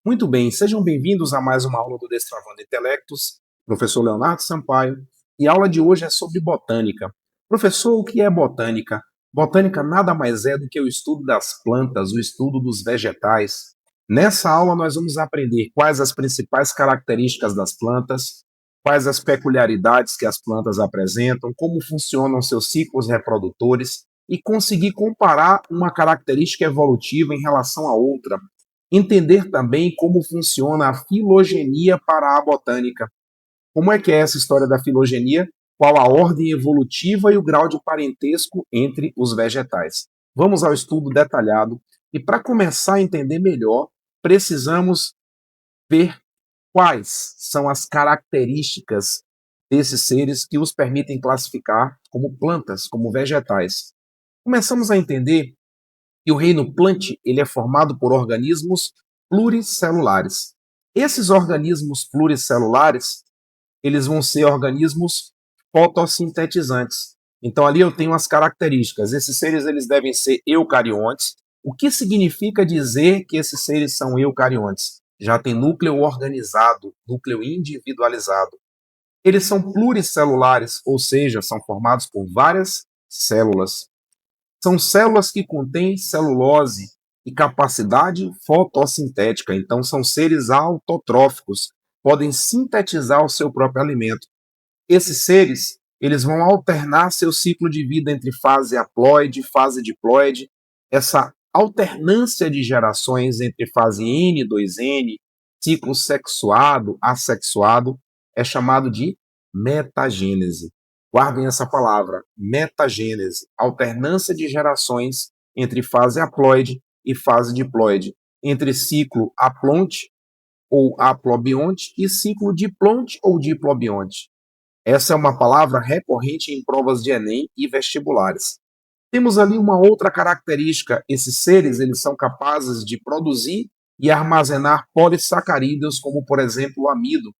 Muito bem, sejam bem-vindos a mais uma aula do Destravando Intelectos, professor Leonardo Sampaio, e a aula de hoje é sobre botânica. Professor, o que é botânica? Botânica nada mais é do que o estudo das plantas, o estudo dos vegetais. Nessa aula nós vamos aprender quais as principais características das plantas, quais as peculiaridades que as plantas apresentam, como funcionam seus ciclos reprodutores e conseguir comparar uma característica evolutiva em relação à outra. Entender também como funciona a filogenia para a botânica. Como é que é essa história da filogenia? Qual a ordem evolutiva e o grau de parentesco entre os vegetais? Vamos ao estudo detalhado e para começar a entender melhor, precisamos ver quais são as características desses seres que os permitem classificar como plantas, como vegetais. Começamos a entender e o reino plant ele é formado por organismos pluricelulares. Esses organismos pluricelulares, eles vão ser organismos fotossintetizantes. Então ali eu tenho as características. Esses seres eles devem ser eucariontes. O que significa dizer que esses seres são eucariontes? Já tem núcleo organizado, núcleo individualizado. Eles são pluricelulares, ou seja, são formados por várias células. São células que contêm celulose e capacidade fotossintética, então são seres autotróficos, podem sintetizar o seu próprio alimento. Esses seres, eles vão alternar seu ciclo de vida entre fase haploide e fase diploide. Essa alternância de gerações entre fase N e 2N, ciclo sexuado, assexuado, é chamado de metagênese. Guardem essa palavra, metagênese, alternância de gerações entre fase haploide e fase diploide, entre ciclo haplonte ou haplobionte e ciclo diplonte ou diplobionte. Essa é uma palavra recorrente em provas de Enem e vestibulares. Temos ali uma outra característica, esses seres eles são capazes de produzir e armazenar polissacarídeos, como por exemplo o amido.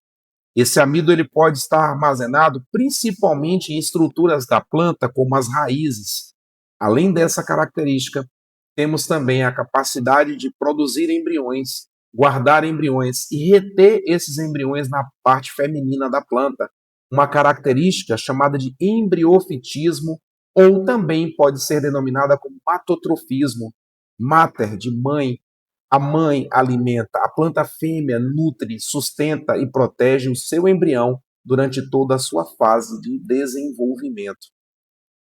Esse amido ele pode estar armazenado principalmente em estruturas da planta, como as raízes. Além dessa característica, temos também a capacidade de produzir embriões, guardar embriões e reter esses embriões na parte feminina da planta, uma característica chamada de embriofitismo, ou também pode ser denominada como matotrofismo, mater, de mãe. A mãe alimenta, a planta fêmea nutre, sustenta e protege o seu embrião durante toda a sua fase de desenvolvimento.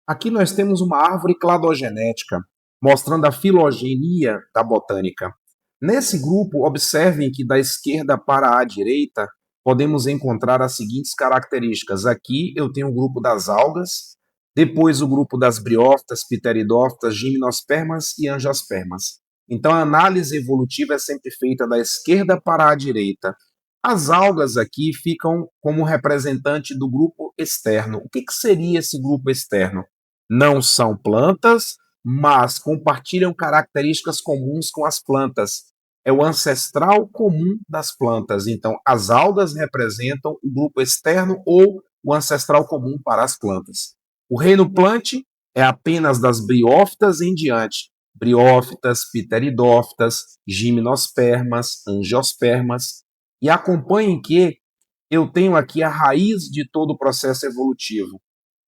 Aqui nós temos uma árvore cladogenética, mostrando a filogenia da botânica. Nesse grupo, observem que da esquerda para a direita podemos encontrar as seguintes características. Aqui eu tenho o grupo das algas, depois o grupo das briófitas, pteridófitas, gimnospermas e angiospermas. Então a análise evolutiva é sempre feita da esquerda para a direita. As algas aqui ficam como representante do grupo externo. O que seria esse grupo externo? Não são plantas, mas compartilham características comuns com as plantas. É o ancestral comum das plantas. Então, as algas representam o grupo externo ou o ancestral comum para as plantas. O reino plant é apenas das briófitas em diante. Briófitas, pteridófitas, gimnospermas, angiospermas. E acompanhem que eu tenho aqui a raiz de todo o processo evolutivo.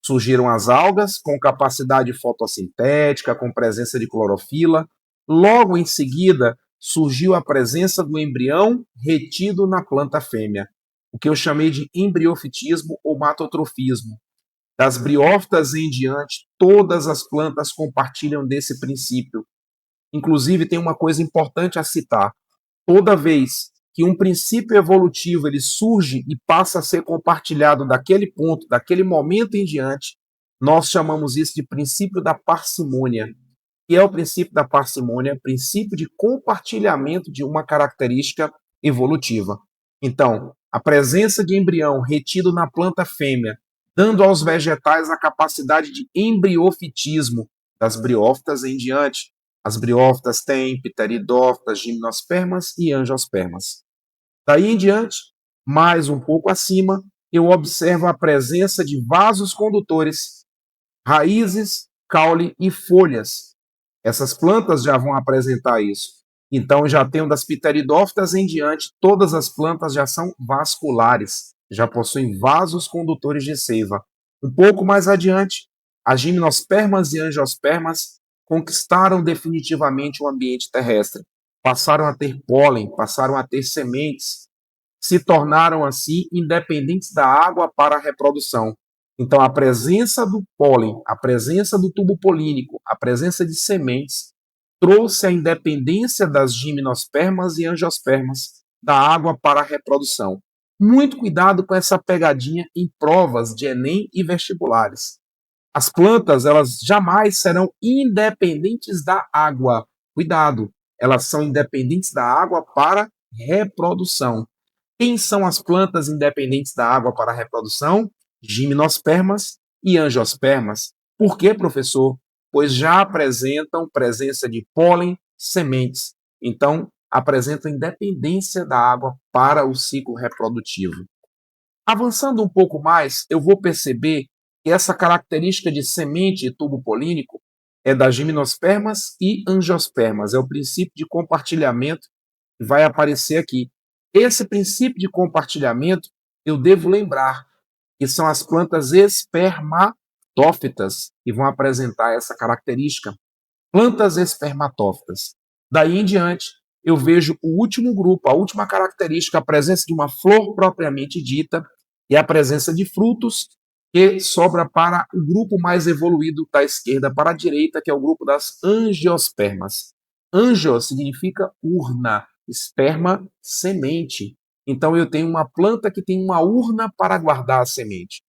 Surgiram as algas com capacidade fotossintética, com presença de clorofila. Logo em seguida, surgiu a presença do embrião retido na planta fêmea, o que eu chamei de embriofitismo ou matotrofismo. Das briófitas em diante, todas as plantas compartilham desse princípio. Inclusive, tem uma coisa importante a citar. Toda vez que um princípio evolutivo ele surge e passa a ser compartilhado daquele ponto, daquele momento em diante, nós chamamos isso de princípio da parcimônia. Que é o princípio da parcimônia? Princípio de compartilhamento de uma característica evolutiva. Então, a presença de embrião retido na planta fêmea, dando aos vegetais a capacidade de embriofitismo das briófitas em diante. As briófitas têm pteridófitas, gimnospermas e angiospermas. Daí em diante, mais um pouco acima, eu observo a presença de vasos condutores, raízes, caule e folhas. Essas plantas já vão apresentar isso. Então, já tenho das pteridófitas em diante, todas as plantas já são vasculares, já possuem vasos condutores de seiva. Um pouco mais adiante, as gimnospermas e angiospermas conquistaram definitivamente o ambiente terrestre, passaram a ter pólen, passaram a ter sementes, se tornaram assim independentes da água para a reprodução. Então, a presença do pólen, a presença do tubo polínico, a presença de sementes trouxe a independência das gimnospermas e angiospermas da água para a reprodução. Muito cuidado com essa pegadinha em provas de Enem e vestibulares. As plantas, elas jamais serão independentes da água. Cuidado, elas são independentes da água para reprodução. Quem são as plantas independentes da água para a reprodução? Gimnospermas e angiospermas. Por quê, professor? Pois já apresentam presença de pólen, sementes. Então, apresentam independência da água para o ciclo reprodutivo. Avançando um pouco mais, eu vou perceber que essa característica de semente e tubo polínico é das gimnospermas e angiospermas. É o princípio de compartilhamento que vai aparecer aqui. Esse princípio de compartilhamento, eu devo lembrar que são as plantas espermatófitas que vão apresentar essa característica. Plantas espermatófitas. Daí em diante, eu vejo o último grupo, a última característica, a presença de uma flor propriamente dita e a presença de frutos, que sobra para o grupo mais evoluído da esquerda para a direita, que é o grupo das angiospermas. Angio significa urna, esperma, semente. Então eu tenho uma planta que tem uma urna para guardar a semente.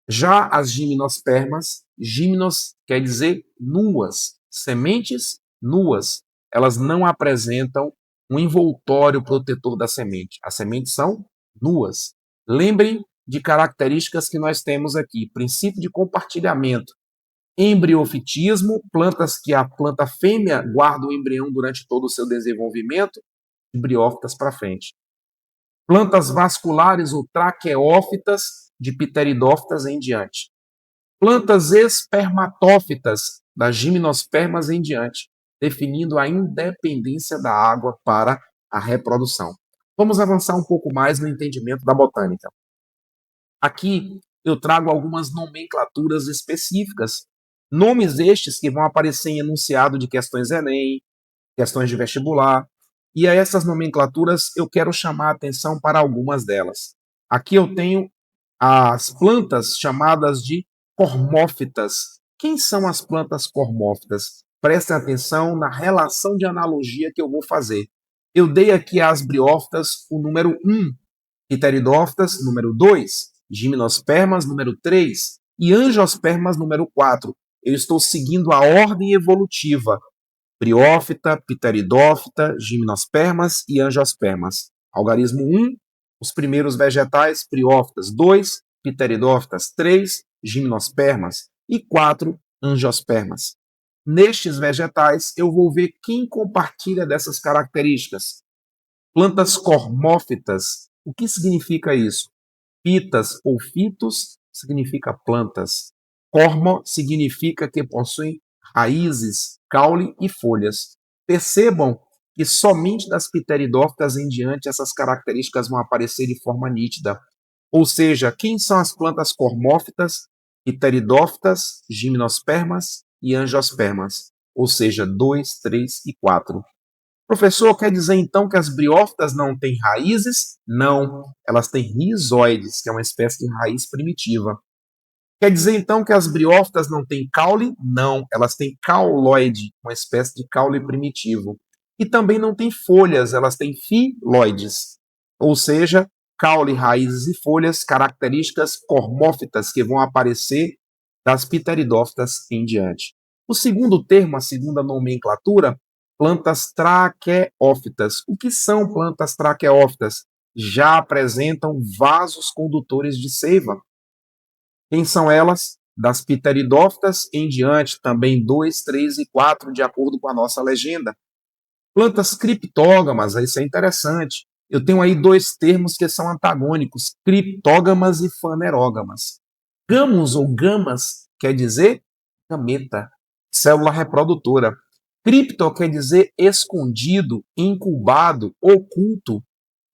Já as gimnospermas, gimnos quer dizer nuas, sementes nuas. Elas não apresentam um envoltório protetor da semente. As sementes são nuas. Lembrem de características que nós temos aqui. Princípio de compartilhamento. Embriofitismo, plantas que a planta fêmea guarda o embrião durante todo o seu desenvolvimento, e briófitas para frente. Plantas vasculares ou traqueófitas, de pteridófitas em diante. Plantas espermatófitas, das gimnospermas em diante, definindo a independência da água para a reprodução. Vamos avançar um pouco mais no entendimento da botânica. Aqui eu trago algumas nomenclaturas específicas, nomes estes que vão aparecer em enunciado de questões Enem, questões de vestibular, e a essas nomenclaturas eu quero chamar a atenção para algumas delas. Aqui eu tenho as plantas chamadas de cormófitas. Quem são as plantas cormófitas? Prestem atenção na relação de analogia que eu vou fazer. Eu dei aqui às briófitas o número 1, pteridófitas, número 2, gimnospermas, número 3 e angiospermas, número 4. Eu estou seguindo a ordem evolutiva. Briófita, pteridófita, gimnospermas e angiospermas. Algarismo 1, os primeiros vegetais, briófitas. 2, pteridófitas. 3, gimnospermas. E 4, angiospermas. Nestes vegetais, eu vou ver quem compartilha dessas características. Plantas cormófitas. O que significa isso? Fitas ou fitos significa plantas. Cormo significa que possuem raízes, caule e folhas. Percebam que somente das pteridófitas em diante essas características vão aparecer de forma nítida. Ou seja, quem são as plantas cormófitas? Pteridófitas, gimnospermas e angiospermas. Ou seja, 2, 3 e 4. Professor, quer dizer então que as briófitas não têm raízes? Não, elas têm rizoides, que é uma espécie de raiz primitiva. Quer dizer então que as briófitas não têm caule? Não, elas têm cauloide, uma espécie de caule primitivo. E também não têm folhas, elas têm filóides. Ou seja, caule, raízes e folhas, características cormófitas que vão aparecer das pteridófitas em diante. O segundo termo, a segunda nomenclatura, plantas traqueófitas. O que são plantas traqueófitas? Já apresentam vasos condutores de seiva. Quem são elas? Das pteridófitas em diante, também 2, 3 e 4, de acordo com a nossa legenda. Plantas criptógamas, isso é interessante. Eu tenho aí dois termos que são antagônicos, criptógamas e fanerógamas. Gamos ou gamas quer dizer gameta, célula reprodutora. Cripto quer dizer escondido, incubado, oculto.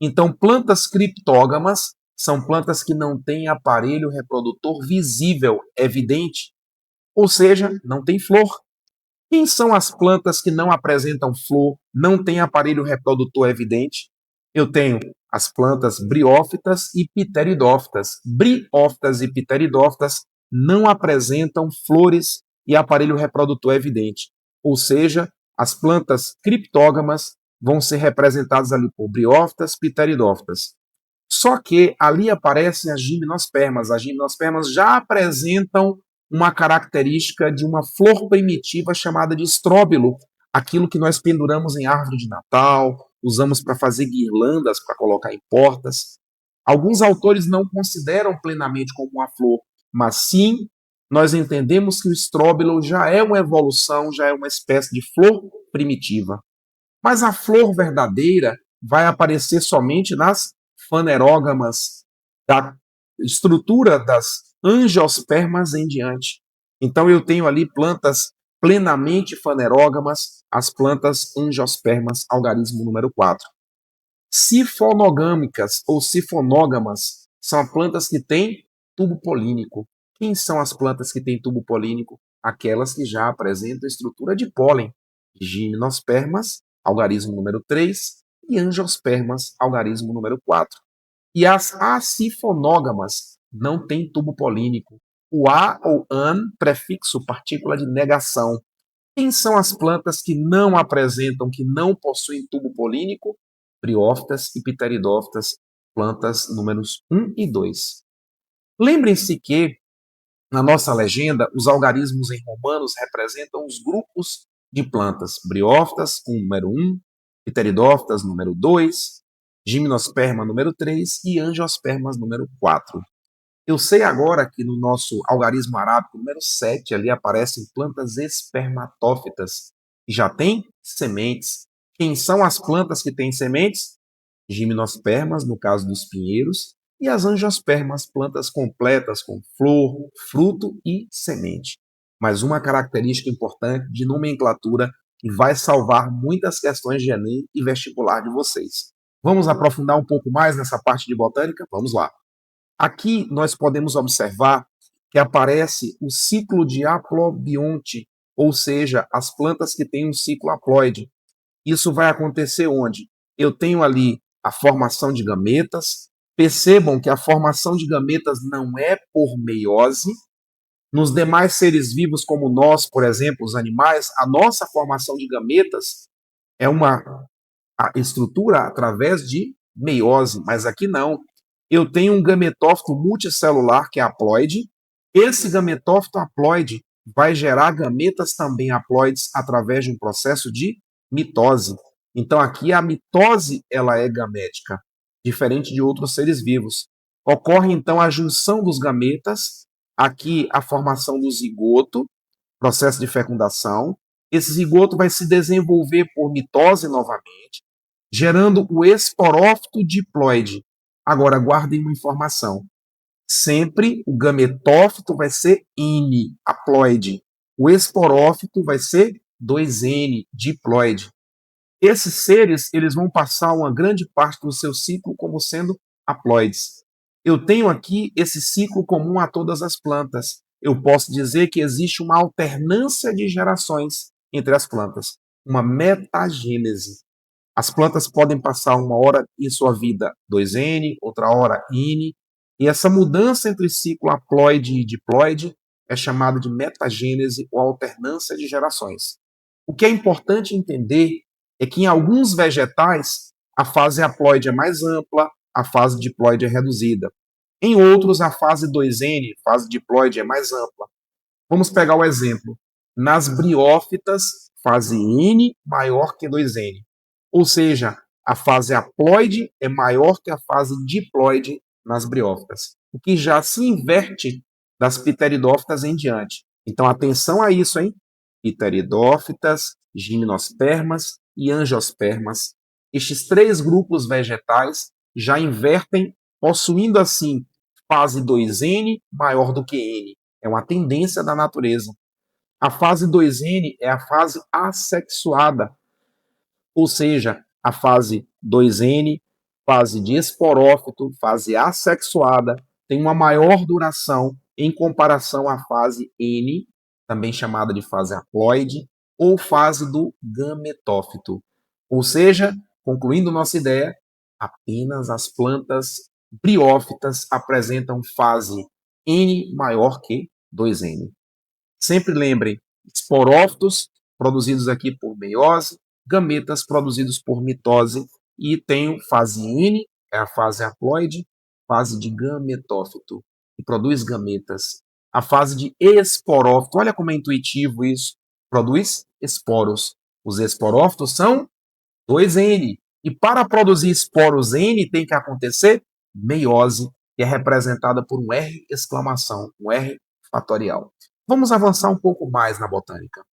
Então, plantas criptógamas são plantas que não têm aparelho reprodutor visível, evidente, ou seja, não tem flor. Quem são as plantas que não apresentam flor, não têm aparelho reprodutor evidente? Eu tenho as plantas briófitas e pteridófitas. Briófitas e pteridófitas não apresentam flores e aparelho reprodutor evidente. Ou seja, as plantas criptógamas vão ser representadas ali por briófitas, pteridófitas. Só que ali aparecem as gimnospermas. As gimnospermas já apresentam uma característica de uma flor primitiva chamada de estróbilo, aquilo que nós penduramos em árvore de Natal, usamos para fazer guirlandas, para colocar em portas. Alguns autores não consideram plenamente como uma flor, mas sim, nós entendemos que o estróbilo já é uma evolução, já é uma espécie de flor primitiva. Mas a flor verdadeira vai aparecer somente nas fanerógamas, da estrutura das angiospermas em diante. Então eu tenho ali plantas plenamente fanerógamas, as plantas angiospermas, algarismo número 4. Sifonogâmicas ou sifonógamas são plantas que têm tubo polínico. Quem são as plantas que têm tubo polínico? Aquelas que já apresentam estrutura de pólen. Gimnospermas, algarismo número 3, e angiospermas, algarismo número 4. E as acifonógamas não têm tubo polínico. O A ou an, prefixo partícula de negação. Quem são as plantas que não apresentam, que não possuem tubo polínico? Briófitas e pteridófitas, plantas números 1 e 2. Lembrem-se que, na nossa legenda, os algarismos em romanos representam os grupos de plantas. Briófitas, com número 1, pteridófitas, número 2, gimnosperma, número 3 e angiospermas, número 4. Eu sei agora que no nosso algarismo arábico, número 7, ali aparecem plantas espermatófitas, que já têm sementes. Quem são as plantas que têm sementes? Gimnospermas, no caso dos pinheiros, e as angiospermas, plantas completas com flor, fruto e semente. Mas uma característica importante de nomenclatura que vai salvar muitas questões de Enem e vestibular de vocês. Vamos aprofundar um pouco mais nessa parte de botânica? Vamos lá. Aqui nós podemos observar que aparece o ciclo de haplobionte, ou seja, as plantas que têm um ciclo haploide. Isso vai acontecer onde? Eu tenho ali a formação de gametas. Percebam que a formação de gametas não é por meiose. Nos demais seres vivos, como nós, por exemplo, os animais, a nossa formação de gametas é uma estrutura através de meiose, mas aqui não. Eu tenho um gametófito multicelular, que é haploide. Esse gametófito haploide vai gerar gametas também haploides através de um processo de mitose. Então aqui a mitose ela é gamética, diferente de outros seres vivos. Ocorre então a junção dos gametas, aqui a formação do zigoto, processo de fecundação. Esse zigoto vai se desenvolver por mitose novamente, gerando o esporófito diploide. Agora, guardem uma informação. Sempre o gametófito vai ser N, haploide. O esporófito vai ser 2N, diploide. Esses seres, eles vão passar uma grande parte do seu ciclo como sendo haploides. Eu tenho aqui esse ciclo comum a todas as plantas. Eu posso dizer que existe uma alternância de gerações entre as plantas, uma metagênese. As plantas podem passar uma hora em sua vida 2N, outra hora N, e essa mudança entre ciclo haploide e diploide é chamada de metagênese ou alternância de gerações. O que é importante entender é que em alguns vegetais a fase haploide é mais ampla, a fase diploide é reduzida. Em outros, a fase 2N, fase diploide, é mais ampla. Vamos pegar o exemplo. Nas briófitas, fase N maior que 2N. Ou seja, a fase haploide é maior que a fase diploide nas briófitas, o que já se inverte das pteridófitas em diante. Então, atenção a isso, hein? Pteridófitas, gimnospermas e angiospermas. Estes três grupos vegetais já invertem, possuindo assim fase 2N maior do que N. É uma tendência da natureza. A fase 2N é a fase assexuada, ou seja, a fase 2N, fase de esporófito, fase assexuada, tem uma maior duração em comparação à fase N, também chamada de fase haploide, ou fase do gametófito. Ou seja, concluindo nossa ideia, apenas as plantas briófitas apresentam fase N maior que 2N. Sempre lembrem, esporófitos produzidos aqui por meiose, gametas produzidos por mitose, e tenho fase N, é a fase haploide, fase de gametófito, que produz gametas. A fase de esporófito, olha como é intuitivo isso, produz esporos. Os esporófitos são 2N. E para produzir esporos N tem que acontecer meiose, que é representada por um R exclamação, um R fatorial. Vamos avançar um pouco mais na botânica.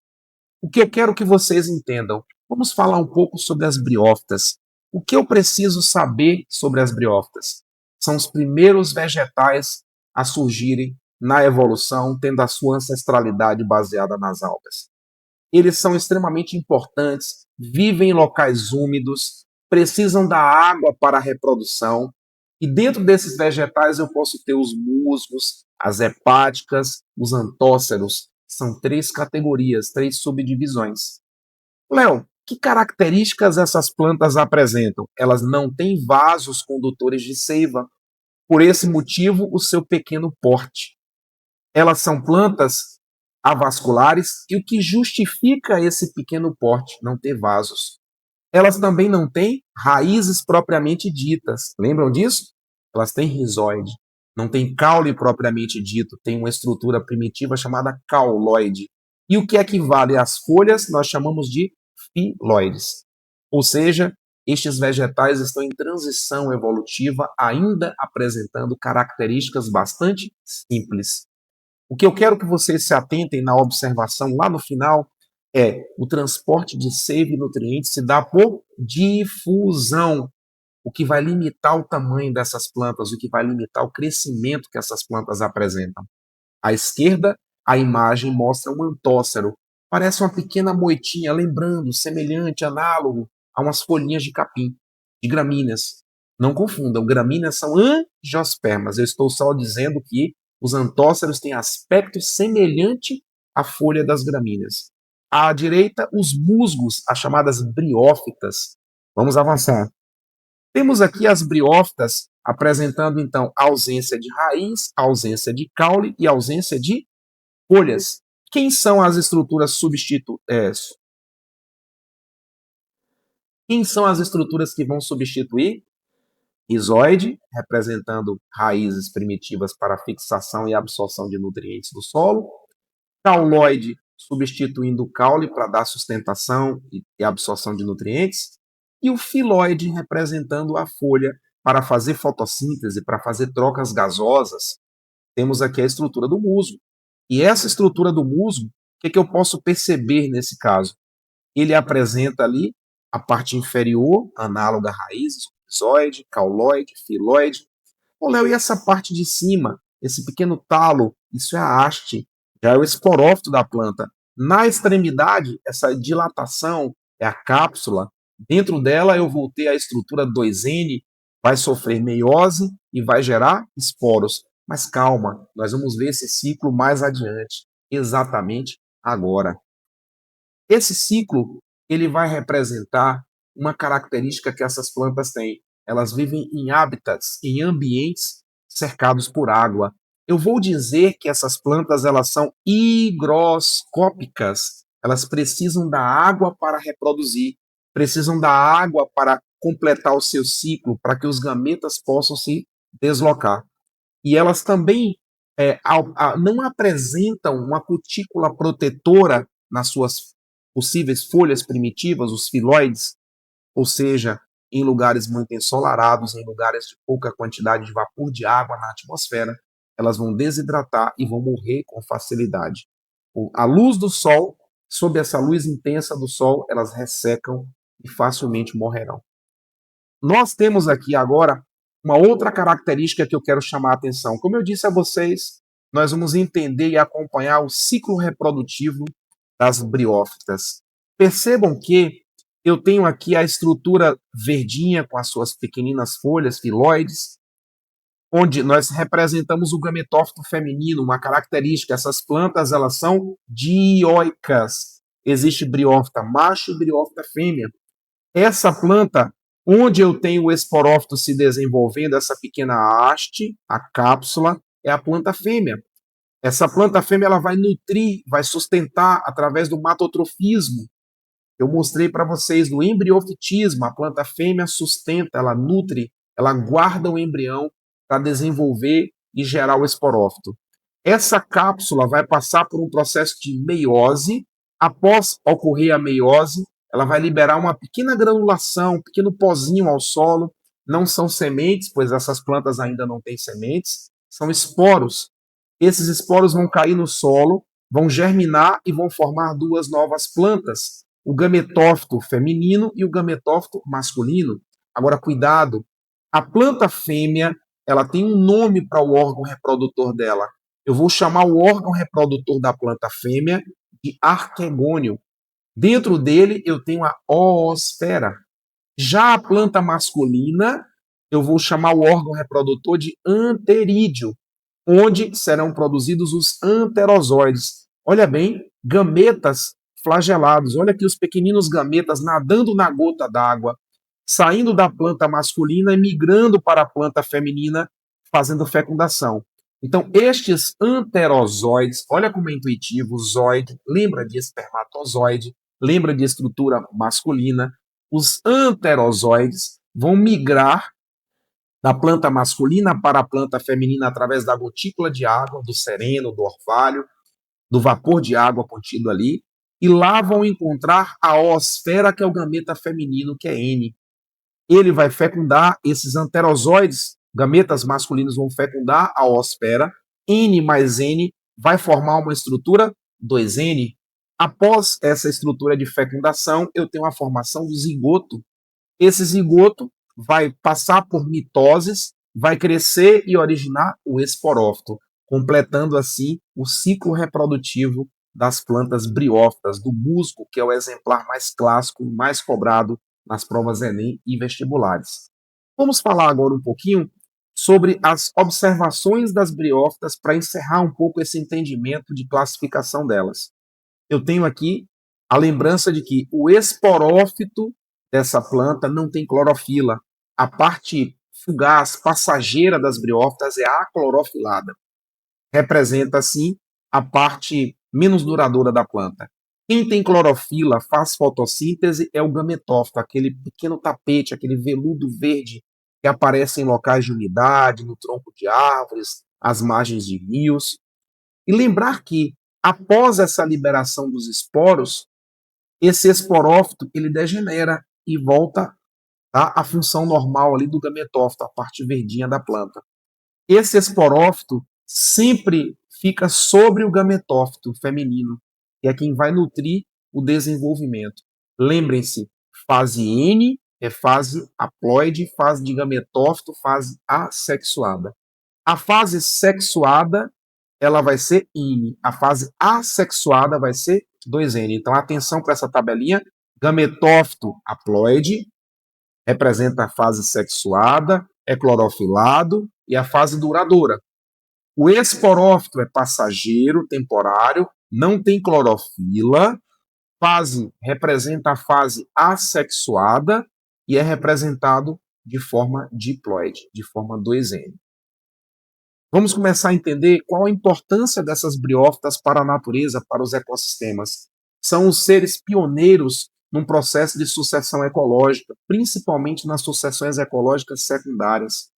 O que eu quero que vocês entendam? Vamos falar um pouco sobre as briófitas. O que eu preciso saber sobre as briófitas? São os primeiros vegetais a surgirem na evolução, tendo a sua ancestralidade baseada nas algas. Eles são extremamente importantes, vivem em locais úmidos, precisam da água para a reprodução, e dentro desses vegetais eu posso ter os musgos, as hepáticas, os antóceros. São 3 categorias, 3 subdivisões. Léo, que características essas plantas apresentam? Elas não têm vasos condutores de seiva, por esse motivo o seu pequeno porte. Elas são plantas avasculares e o que justifica esse pequeno porte, não ter vasos. Elas também não têm raízes propriamente ditas. Lembram disso? Elas têm rizóide. Não tem caule propriamente dito, tem uma estrutura primitiva chamada cauloide. E o que equivale às folhas, nós chamamos de filóides. Ou seja, estes vegetais estão em transição evolutiva, ainda apresentando características bastante simples. O que eu quero que vocês se atentem na observação lá no final é o transporte de seiva e nutrientes se dá por difusão, o que vai limitar o tamanho dessas plantas, o que vai limitar o crescimento que essas plantas apresentam. À esquerda, a imagem mostra um antócero. Parece uma pequena moitinha, lembrando, semelhante, análogo a umas folhinhas de capim, de gramíneas. Não confundam, gramíneas são angiospermas. Eu estou só dizendo que os antóceros têm aspecto semelhante à folha das gramíneas. À direita, os musgos, as chamadas briófitas. Vamos avançar. Temos aqui as briófitas apresentando, então, a ausência de raiz, a ausência de caule e a ausência de folhas. Quem são as estruturas Quem são as estruturas que vão substituir? Rizóide, representando raízes primitivas para fixação e absorção de nutrientes do solo. Cauloide, substituindo o caule para dar sustentação e absorção de nutrientes. E o filóide, representando a folha para fazer fotossíntese, para fazer trocas gasosas. Temos aqui a estrutura do musgo. E essa estrutura do musgo, o que eu posso perceber nesse caso? Ele apresenta ali a parte inferior, análoga a raízes, rizóide, cauloide, filóide. Ô, Léo, e essa parte de cima, esse pequeno talo, isso é a haste, já é o esporófito da planta. Na extremidade, essa dilatação é a cápsula. Dentro dela eu vou ter a estrutura 2N, vai sofrer meiose e vai gerar esporos. Mas calma, nós vamos ver esse ciclo mais adiante, exatamente agora. Esse ciclo, ele vai representar uma característica que essas plantas têm. Elas vivem em hábitats, em ambientes cercados por água. Eu vou dizer que essas plantas elas são higroscópicas. Elas precisam da água para reproduzir, precisam da água para completar o seu ciclo, para que os gametas possam se deslocar. E elas também não apresentam uma cutícula protetora nas suas possíveis folhas primitivas, os filóides, ou seja, em lugares muito ensolarados, em lugares de pouca quantidade de vapor de água na atmosfera, elas vão desidratar e vão morrer com facilidade. A luz do sol, sob essa luz intensa do sol, elas ressecam e facilmente morrerão. Nós temos aqui agora uma outra característica que eu quero chamar a atenção. Como eu disse a vocês, nós vamos entender e acompanhar o ciclo reprodutivo das briófitas. Percebam que eu tenho aqui a estrutura verdinha com as suas pequeninas folhas filoides, onde nós representamos o gametófito feminino, uma característica. Essas plantas, elas são dioicas. Existe briófita macho e briófita fêmea. Essa planta, onde eu tenho o esporófito se desenvolvendo, essa pequena haste, a cápsula, é a planta fêmea. Essa planta fêmea, ela vai nutrir, vai sustentar através do matotrofismo. Eu mostrei para vocês do embriofitismo, a planta fêmea sustenta, ela nutre, ela guarda o embrião para desenvolver e gerar o esporófito. Essa cápsula vai passar por um processo de meiose. Após ocorrer a meiose, ela vai liberar uma pequena granulação, um pequeno pozinho ao solo. Não são sementes, pois essas plantas ainda não têm sementes, são esporos. Esses esporos vão cair no solo, vão germinar e vão formar duas novas plantas, o gametófito feminino e o gametófito masculino. Agora, cuidado, a planta fêmea, ela tem um nome para o órgão reprodutor dela. Eu vou chamar o órgão reprodutor da planta fêmea de arquegônio. Dentro dele eu tenho a oosfera. Já a planta masculina, eu vou chamar o órgão reprodutor de anterídeo, onde serão produzidos os anterozoides. Olha bem, gametas flagelados. Olha aqui os pequeninos gametas nadando na gota d'água, saindo da planta masculina e migrando para a planta feminina, fazendo fecundação. Então, estes anterozoides, olha como é intuitivo, zoide, lembra de espermatozoide, lembra de estrutura masculina. Os anterozoides vão migrar da planta masculina para a planta feminina através da gotícula de água, do sereno, do orvalho, do vapor de água contido ali, e lá vão encontrar a oosfera, que é o gameta feminino, que é N. Ele vai fecundar esses anterozoides, gametas masculinos vão fecundar a oosfera, N mais N vai formar uma estrutura 2N. Após essa estrutura de fecundação, eu tenho a formação do zigoto. Esse zigoto vai passar por mitoses, vai crescer e originar o esporófito, completando assim o ciclo reprodutivo das plantas briófitas, do musgo, que é o exemplar mais clássico, mais cobrado nas provas Enem e vestibulares. Vamos falar agora um pouquinho sobre as observações das briófitas para encerrar um pouco esse entendimento de classificação delas. Eu tenho aqui a lembrança de que o esporófito dessa planta não tem clorofila. A parte fugaz, passageira das briófitas é a aclorofilada. Representa, assim, a parte menos duradoura da planta. Quem tem clorofila, faz fotossíntese, é o gametófito, aquele pequeno tapete, aquele veludo verde que aparece em locais de umidade, no tronco de árvores, às margens de rios. E lembrar que, após essa liberação dos esporos, esse esporófito ele degenera e volta, tá, à função normal ali do gametófito, a parte verdinha da planta. Esse esporófito sempre fica sobre o gametófito feminino, que é quem vai nutrir o desenvolvimento. Lembrem-se, fase N é fase haploide, fase de gametófito, fase assexuada. A fase sexuada, ela vai ser IN. A fase assexuada vai ser 2N. Então, atenção para essa tabelinha. Gametófito haploide representa a fase sexuada, é clorofilado, e a fase duradoura. O esporófito é passageiro, temporário, não tem clorofila, fase representa a fase assexuada e é representado de forma diploide, de forma 2N. Vamos começar a entender qual a importância dessas briófitas para a natureza, para os ecossistemas. São os seres pioneiros num processo de sucessão ecológica, principalmente nas sucessões ecológicas secundárias.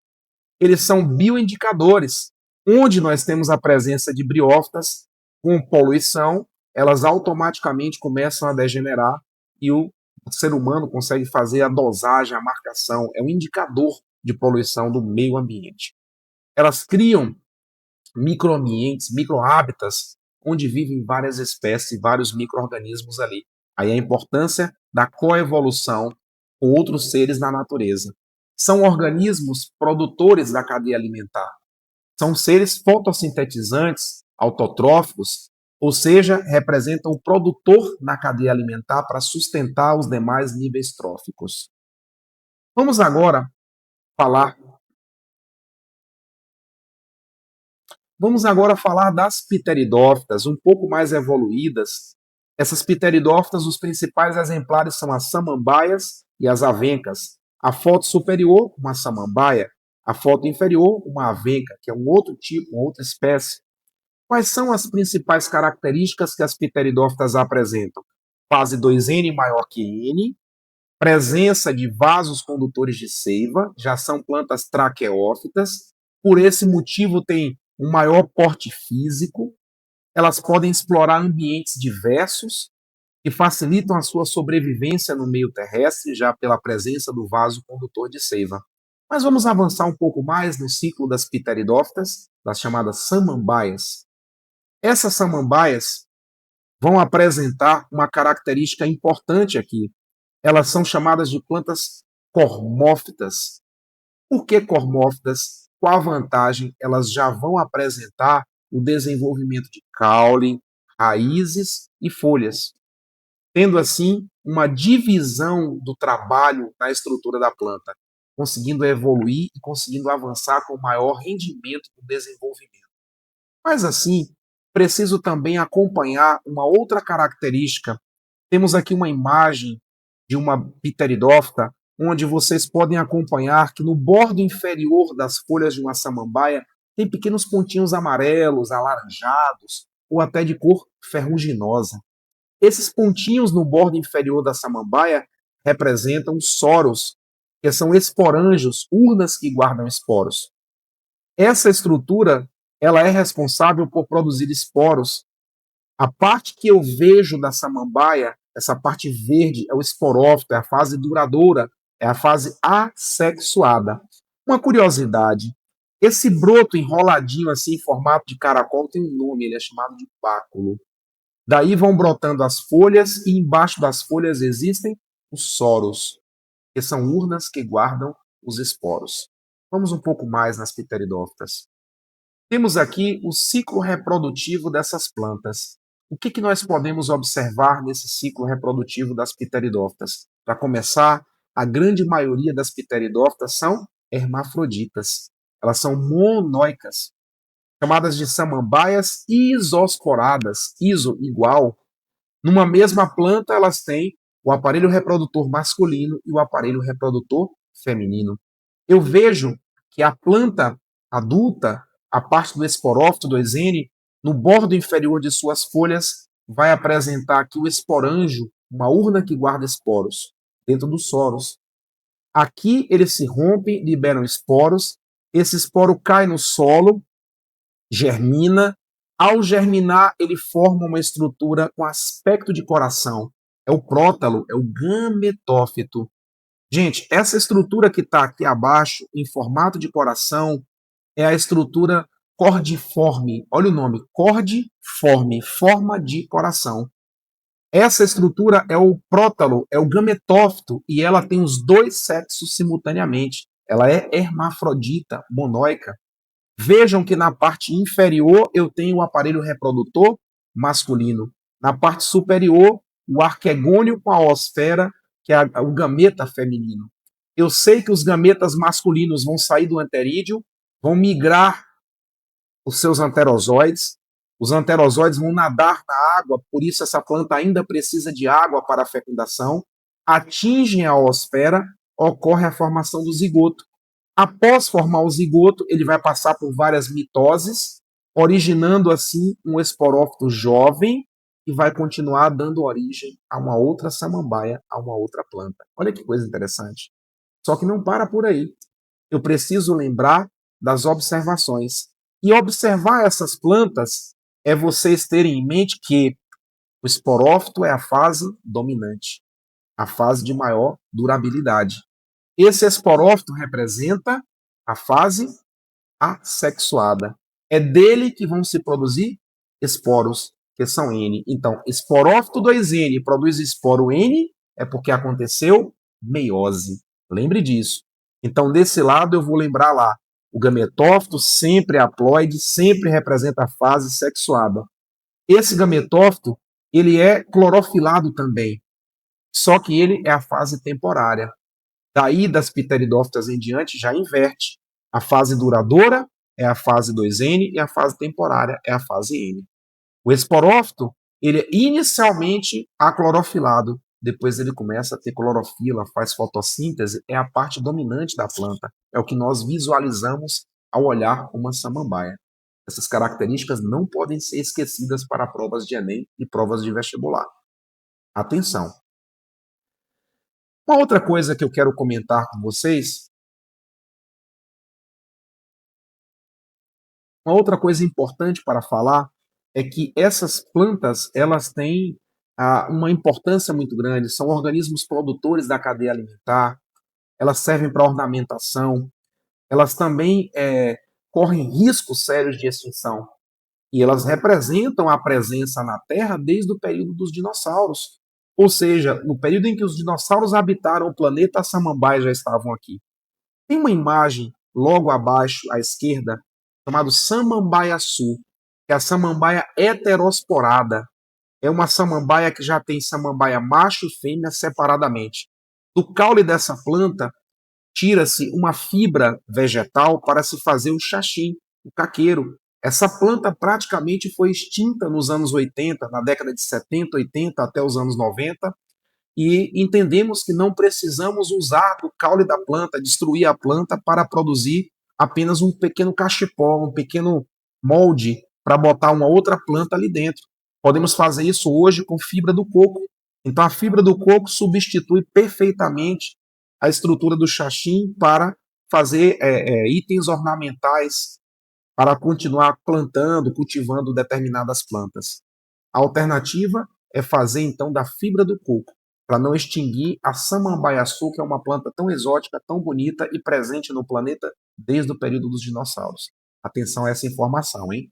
Eles são bioindicadores. Onde nós temos a presença de briófitas com poluição, elas automaticamente começam a degenerar e o ser humano consegue fazer a dosagem, a marcação. É um indicador de poluição do meio ambiente. Elas criam microambientes, microhábitats, onde vivem várias espécies, vários micro-organismos ali. Aí a importância da coevolução com outros seres na natureza. São organismos produtores da cadeia alimentar. São seres fotossintetizantes, autotróficos, ou seja, representam o produtor na cadeia alimentar para sustentar os demais níveis tróficos. Vamos agora falar Vamos agora falar das pteridófitas, um pouco mais evoluídas. Essas pteridófitas, os principais exemplares são as samambaias e as avencas. A foto superior, uma samambaia. A foto inferior, uma avenca, que é um outro tipo, uma outra espécie. Quais são as principais características que as pteridófitas apresentam? Fase 2N maior que N, presença de vasos condutores de seiva, já são plantas traqueófitas, por esse motivo têm um maior porte físico, elas podem explorar ambientes diversos que facilitam a sua sobrevivência no meio terrestre, já pela presença do vaso condutor de seiva. Mas vamos avançar um pouco mais no ciclo das pteridófitas, das chamadas samambaias. Essas samambaias vão apresentar uma característica importante aqui. Elas são chamadas de plantas cormófitas. Por que cormófitas? Qual a vantagem? Elas já vão apresentar o desenvolvimento de caule, raízes e folhas, tendo assim uma divisão do trabalho na estrutura da planta, conseguindo evoluir e conseguindo avançar com maior rendimento no desenvolvimento. Mas assim, preciso também acompanhar uma outra característica. Temos aqui uma imagem de uma pteridófita, onde vocês podem acompanhar que no bordo inferior das folhas de uma samambaia tem pequenos pontinhos amarelos, alaranjados ou até de cor ferruginosa. Esses pontinhos no bordo inferior da samambaia representam os soros, que são esporângios, urnas que guardam esporos. Essa estrutura ela é responsável por produzir esporos. A parte que eu vejo da samambaia, essa parte verde, é o esporófito, é a fase duradoura, é a fase assexuada. Uma curiosidade, esse broto enroladinho assim, em formato de caracol, tem um nome, ele é chamado de báculo. Daí vão brotando as folhas e embaixo das folhas existem os soros, que são urnas que guardam os esporos. Vamos um pouco mais nas pteridófitas. Temos aqui o ciclo reprodutivo dessas plantas. O que nós podemos observar nesse ciclo reprodutivo das pteridófitas? Para começar, a grande maioria das pteridófitas são hermafroditas. Elas são monóicas, chamadas de samambaias isosporadas, iso igual. Numa mesma planta, elas têm o aparelho reprodutor masculino e o aparelho reprodutor feminino. Eu vejo que a planta adulta, a parte do esporófito, do exene, no bordo inferior de suas folhas, vai apresentar aqui o esporângio, uma urna que guarda esporos, dentro dos soros. Aqui eles se rompem, liberam esporos, esse esporo cai no solo, germina. Ao germinar, ele forma uma estrutura com aspecto de coração. É o prótalo, é o gametófito. Gente, essa estrutura que está aqui abaixo, em formato de coração, é a estrutura cordiforme. Olha o nome, cordiforme, forma de coração. Essa estrutura é o prótalo, é o gametófito, e ela tem os dois sexos simultaneamente. Ela é hermafrodita, monóica. Vejam que na parte inferior eu tenho o aparelho reprodutor masculino. Na parte superior, o arquegônio com a oosfera, que é o gameta feminino. Eu sei que os gametas masculinos vão sair do anterídeo, vão migrar os seus anterozóides. Os anterozóides vão nadar na água, por isso essa planta ainda precisa de água para a fecundação. Atingem a oosfera, ocorre a formação do zigoto. Após formar o zigoto, ele vai passar por várias mitoses, originando assim um esporófito jovem e vai continuar dando origem a uma outra samambaia, a uma outra planta. Olha que coisa interessante. Só que não para por aí. Eu preciso lembrar das observações. E observar essas plantas é vocês terem em mente que o esporófito é a fase dominante, a fase de maior durabilidade. Esse esporófito representa a fase assexuada. É dele que vão se produzir esporos, que são N. Então, esporófito 2N produz esporo N, é porque aconteceu meiose. Lembre disso. Então, desse lado, eu vou lembrar lá. O gametófito sempre é haploide, sempre representa a fase sexuada. Esse gametófito, ele é clorofilado também, só que ele é a fase temporária. Daí, das pteridófitas em diante, já inverte. A fase duradoura é a fase 2N e a fase temporária é a fase N. O esporófito, ele é inicialmente aclorofilado, depois ele começa a ter clorofila, faz fotossíntese, é a parte dominante da planta, é o que nós visualizamos ao olhar uma samambaia. Essas características não podem ser esquecidas para provas de Enem e provas de vestibular. Atenção! Uma outra coisa que eu quero comentar com vocês, uma outra coisa importante para falar é que essas plantas, elas têm uma importância muito grande, são organismos produtores da cadeia alimentar, elas servem para ornamentação, elas também correm riscos sérios de extinção, e elas representam a presença na Terra desde o período dos dinossauros. Ou seja, no período em que os dinossauros habitaram o planeta, as samambaias já estavam aqui. Tem uma imagem logo abaixo, à esquerda, chamada samambaia-açu, que é a samambaia heterosporada. É uma samambaia que já tem samambaia macho e fêmea separadamente. Do caule dessa planta, tira-se uma fibra vegetal para se fazer o xaxim, o caqueiro. Essa planta praticamente foi extinta nos anos 80, na década de 70, 80 até os anos 90, e entendemos que não precisamos usar do caule da planta, destruir a planta para produzir apenas um pequeno cachepó, um pequeno molde para botar uma outra planta ali dentro. Podemos fazer isso hoje com fibra do coco. Então a fibra do coco substitui perfeitamente a estrutura do xaxim para fazer itens ornamentais, para continuar plantando, cultivando determinadas plantas. A alternativa é fazer então da fibra do coco, para não extinguir a samambaiaçu, que é uma planta tão exótica, tão bonita e presente no planeta desde o período dos dinossauros. Atenção a essa informação, hein?